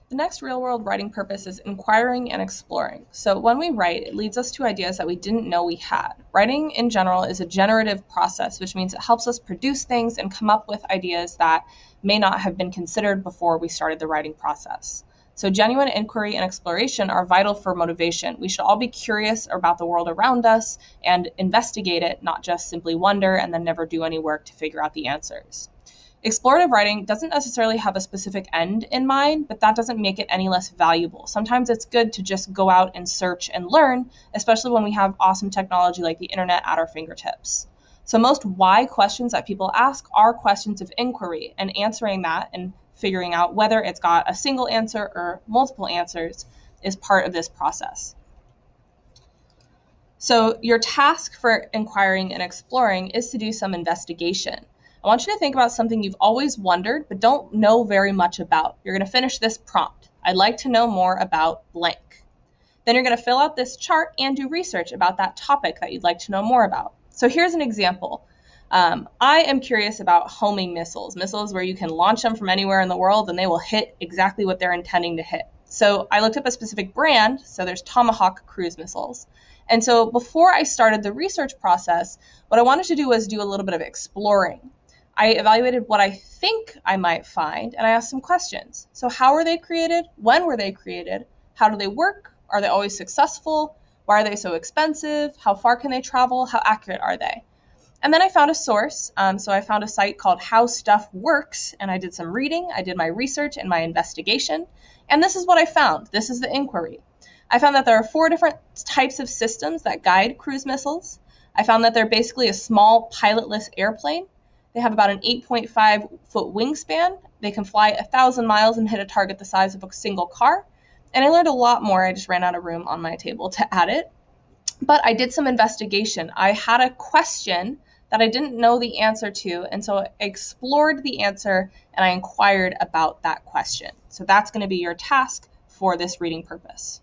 The next real-world writing purpose is inquiring and exploring. So when we write, it leads us to ideas that we didn't know we had. Writing in general is a generative process, which means it helps us produce things and come up with ideas that may not have been considered before we started the writing process. So genuine inquiry and exploration are vital for motivation. We should all be curious about the world around us and investigate it, not just simply wonder and then never do any work to figure out the answers. Explorative writing doesn't necessarily have a specific end in mind, but that doesn't make it any less valuable. Sometimes it's good to just go out and search and learn, especially when we have awesome technology like the internet at our fingertips. So most why questions that people ask are questions of inquiry, and answering that and figuring out whether it's got a single answer or multiple answers is part of this process. So your task for inquiring and exploring is to do some investigation. I want you to think about something you've always wondered but don't know very much about. You're going to finish this prompt. I'd like to know more about blank. Then you're going to fill out this chart and do research about that topic that you'd like to know more about. So here's an example. I am curious about homing missiles where you can launch them from anywhere in the world and they will hit exactly what they're intending to hit. So I looked up a specific brand, so there's Tomahawk cruise missiles. And so before I started the research process, what I wanted to do was do a little bit of exploring. I evaluated what I think I might find, and I asked some questions. So how were they created? When were they created? How do they work? Are they always successful? Why are they so expensive? How far can they travel? How accurate are they? And then I found a source. So I found a site called How Stuff Works, and I did some reading. I did my research and my investigation. And this is what I found. This is the inquiry. I found that there are 4 different types of systems that guide cruise missiles. I found that they're basically a small pilotless airplane. They have about an 8.5-foot wingspan. They can fly 1,000 miles and hit a target the size of a single car. And I learned a lot more. I just ran out of room on my table to add it. But I did some investigation. I had a question that I didn't know the answer to, and so I explored the answer and I inquired about that question. So that's going to be your task for this reading purpose.